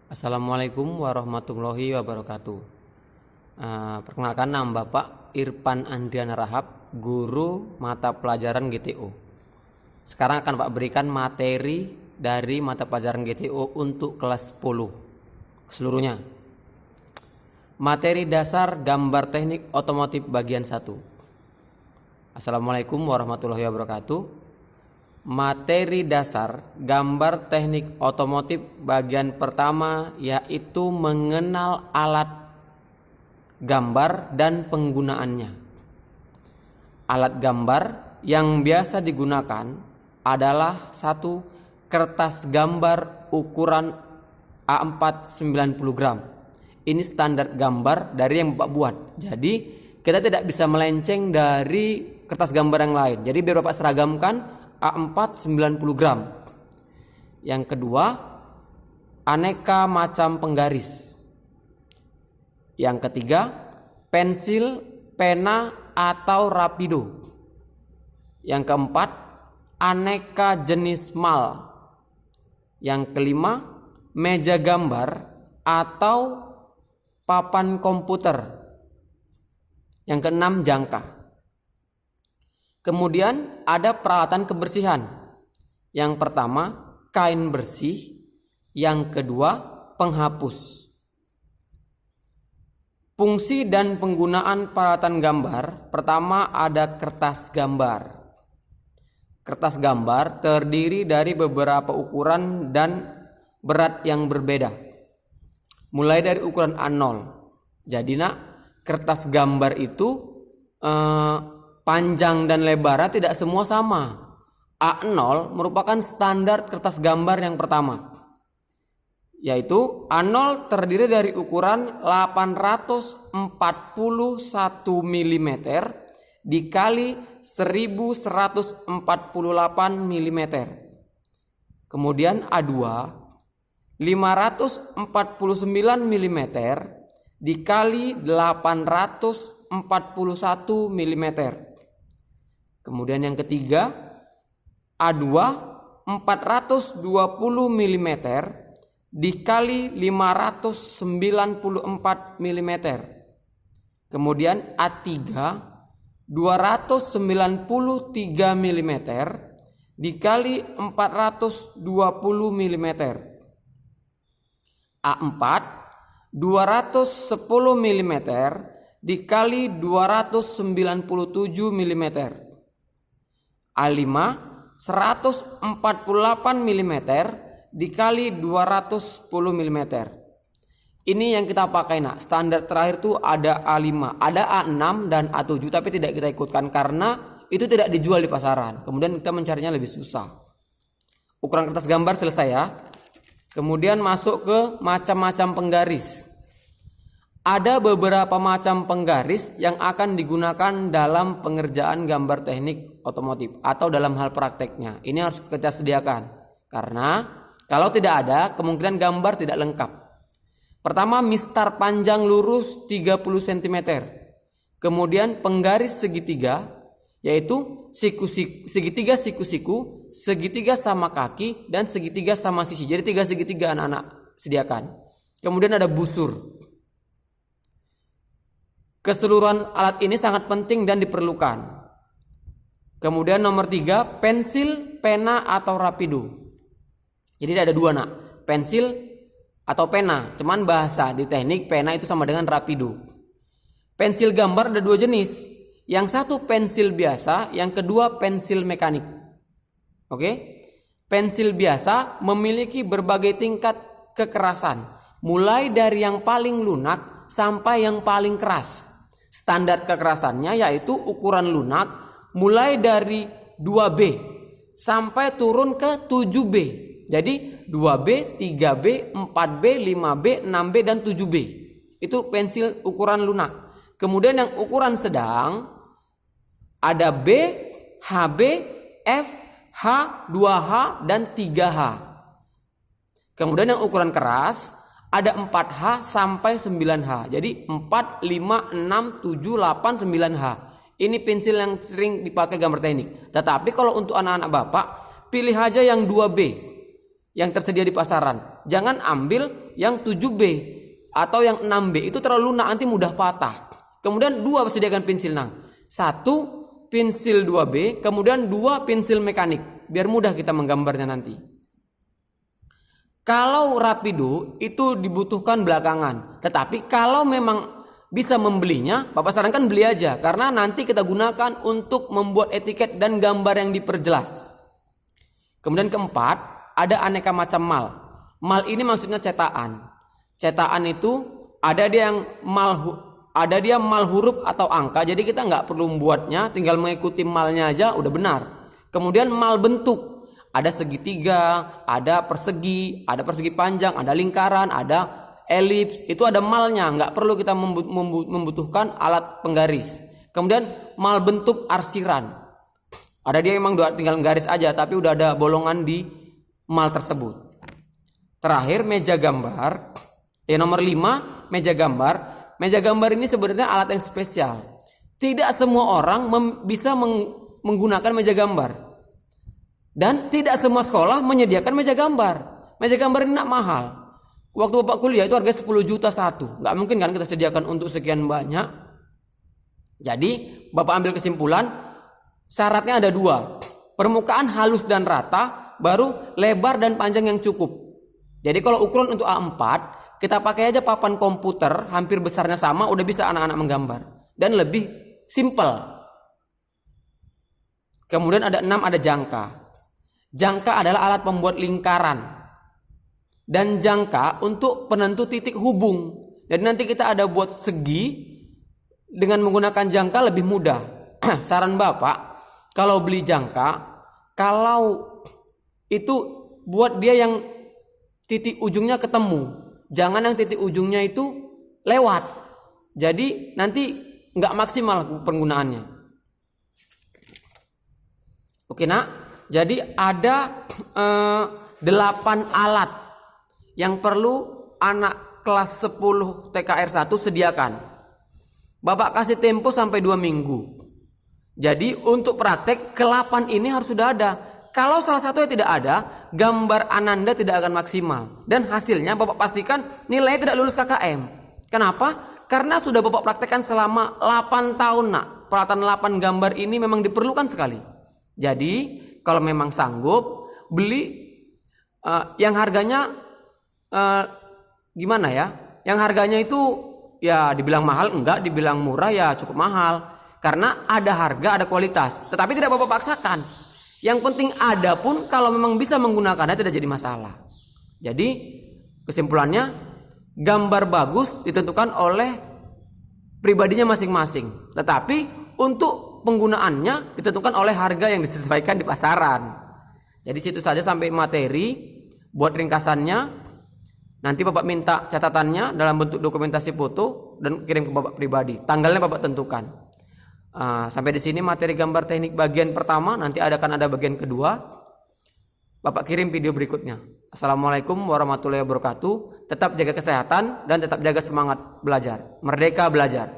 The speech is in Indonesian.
Assalamualaikum warahmatullahi wabarakatuh. Perkenalkan, nama Bapak Irfan Andriana Rahab, guru mata pelajaran GTO. Sekarang akan Pak berikan materi dari mata pelajaran GTO untuk kelas 10 seluruhnya. Materi dasar gambar teknik otomotif bagian 1. Assalamualaikum warahmatullahi wabarakatuh. Materi dasar gambar teknik otomotif bagian pertama yaitu mengenal alat gambar dan penggunaannya. Alat gambar yang biasa digunakan adalah 1. Kertas gambar ukuran A4 90 gram. Ini standar gambar dari yang Bapak buat. Jadi kita tidak bisa melenceng dari kertas gambar yang lain. Jadi biar Bapak seragamkan A4 90 gram. Yang kedua, aneka macam penggaris. Yang ketiga, pensil, pena atau rapido. Yang keempat, aneka jenis mal. Yang kelima, meja gambar atau papan komputer. Yang keenam, jangka. Kemudian ada peralatan kebersihan. Yang pertama, kain bersih. Yang kedua, penghapus. Fungsi dan penggunaan peralatan gambar. Pertama, ada kertas gambar. Kertas gambar terdiri dari beberapa ukuran dan berat yang berbeda. Mulai dari ukuran A0. Jadi kertas gambar itu panjang dan lebarnya tidak semua sama. A0 merupakan standar kertas gambar yang pertama, yaitu A0 terdiri dari ukuran 841 mm dikali 1148 mm. Kemudian A2 549 mm dikali 841 mm. Kemudian yang ketiga, A2 420 mm dikali 594 mm. Kemudian A3 293 mm dikali 420 mm. A4 210 mm dikali 297 mm. A5 148 mm dikali 210 mm. Ini yang kita pakai standar terakhir tuh ada A5, ada A6 dan A7, tapi tidak kita ikutkan karena itu tidak dijual di pasaran. Kemudian kita mencarinya lebih susah. Ukuran kertas gambar selesai ya. Kemudian masuk ke macam-macam penggaris. Ada beberapa macam penggaris yang akan digunakan dalam pengerjaan gambar teknik otomotif atau dalam hal prakteknya. Ini harus kita sediakan karena kalau tidak ada kemungkinan gambar tidak lengkap. Pertama, mistar panjang lurus 30 cm. Kemudian penggaris segitiga, yaitu segitiga siku-siku, segitiga sama kaki, dan segitiga sama sisi. Jadi 3 segitiga anak-anak sediakan. Kemudian ada busur. Keseluruhan alat ini sangat penting dan diperlukan. Kemudian nomor 3, pensil, pena atau rapido. Jadi ada 2 pensil atau pena. Cuman bahasa di teknik pena itu sama dengan rapido. Pensil gambar ada 2 jenis. Yang satu pensil biasa, yang kedua pensil mekanik. Oke? Pensil biasa memiliki berbagai tingkat kekerasan, mulai dari yang paling lunak sampai yang paling keras. Standar kekerasannya yaitu ukuran lunak mulai dari 2B sampai turun ke 7B. Jadi 2B, 3B, 4B, 5B, 6B dan 7B. Itu pensil ukuran lunak. Kemudian yang ukuran sedang ada B, HB, F, H, 2H dan 3H. Kemudian yang ukuran keras ada 4H sampai 9H. Jadi 4, 5, 6, 7, 8, 9H. Ini pensil yang sering dipakai gambar teknik. Tetapi kalau untuk anak-anak Bapak, pilih aja yang 2B yang tersedia di pasaran. Jangan ambil yang 7B atau yang 6B itu terlalu lunak, nanti mudah patah. Kemudian 2 sediakan pensil nang. 1 pensil 2B, kemudian 2 pensil mekanik, biar mudah kita menggambarnya nanti. Kalau rapido itu dibutuhkan belakangan, tetapi kalau memang bisa membelinya, Bapak sarankan beli aja, karena nanti kita gunakan untuk membuat etiket dan gambar yang diperjelas. Kemudian keempat, ada aneka macam mal. Mal ini maksudnya cetakan. Cetakan itu ada dia yang mal huruf atau angka, jadi kita nggak perlu membuatnya, tinggal mengikuti malnya aja udah benar. Kemudian mal bentuk. Ada segitiga, ada persegi panjang, ada lingkaran, ada elips. Itu ada malnya, nggak perlu kita membutuhkan alat penggaris. Kemudian mal bentuk arsiran. Ada dia emang tinggal garis aja, tapi udah ada bolongan di mal tersebut. Terakhir meja gambar. Nomor 5 meja gambar. Meja gambar ini sebenarnya alat yang spesial. Tidak semua orang bisa menggunakan meja gambar. Dan tidak semua sekolah menyediakan meja gambar. Meja gambar ini tidak mahal. Waktu Bapak kuliah itu harganya 10 juta satu. Nggak mungkin kan kita sediakan untuk sekian banyak. Jadi Bapak ambil kesimpulan, syaratnya ada 2. Permukaan halus dan rata, baru lebar dan panjang yang cukup. Jadi kalau ukuran untuk A4, kita pakai aja papan komputer, hampir besarnya sama, udah bisa anak-anak menggambar. Dan lebih simple. Kemudian ada 6, ada jangka. Jangka adalah alat pembuat lingkaran. Dan jangka untuk penentu titik hubung. Jadi nanti kita ada buat segi, dengan menggunakan jangka lebih mudah. Saran Bapak, kalau beli jangka, kalau itu buat dia yang titik ujungnya ketemu. Jangan yang titik ujungnya itu lewat. Jadi nanti nggak maksimal penggunaannya. Oke nak. Jadi ada 8 alat yang perlu anak kelas 10 TKR 1 sediakan. Bapak kasih tempo sampai 2 minggu. Jadi untuk praktek ke-8 ini harus sudah ada. Kalau salah satunya tidak ada, gambar Ananda tidak akan maksimal. Dan hasilnya Bapak pastikan nilainya tidak lulus KKM. Kenapa? Karena sudah Bapak praktekkan selama 8 tahun nak. Peralatan 8 gambar ini memang diperlukan sekali. Jadi kalau memang sanggup, beli yang harganya gimana ya? Yang harganya itu ya dibilang mahal enggak, dibilang murah ya cukup mahal. Karena ada harga, ada kualitas. Tetapi tidak Bapak paksakan. Yang penting ada pun kalau memang bisa menggunakannya tidak jadi masalah. Jadi kesimpulannya, gambar bagus ditentukan oleh pribadinya masing-masing. Tetapi untuk penggunaannya ditentukan oleh harga yang disesuaikan di pasaran. Jadi situ saja sampai materi. Buat ringkasannya, nanti Bapak minta catatannya dalam bentuk dokumentasi foto dan kirim ke Bapak pribadi. Tanggalnya Bapak tentukan. Sampai di sini materi gambar teknik bagian pertama. Nanti ada bagian kedua. Bapak kirim video berikutnya. Assalamualaikum warahmatullahi wabarakatuh. Tetap jaga kesehatan dan tetap jaga semangat belajar. Merdeka belajar.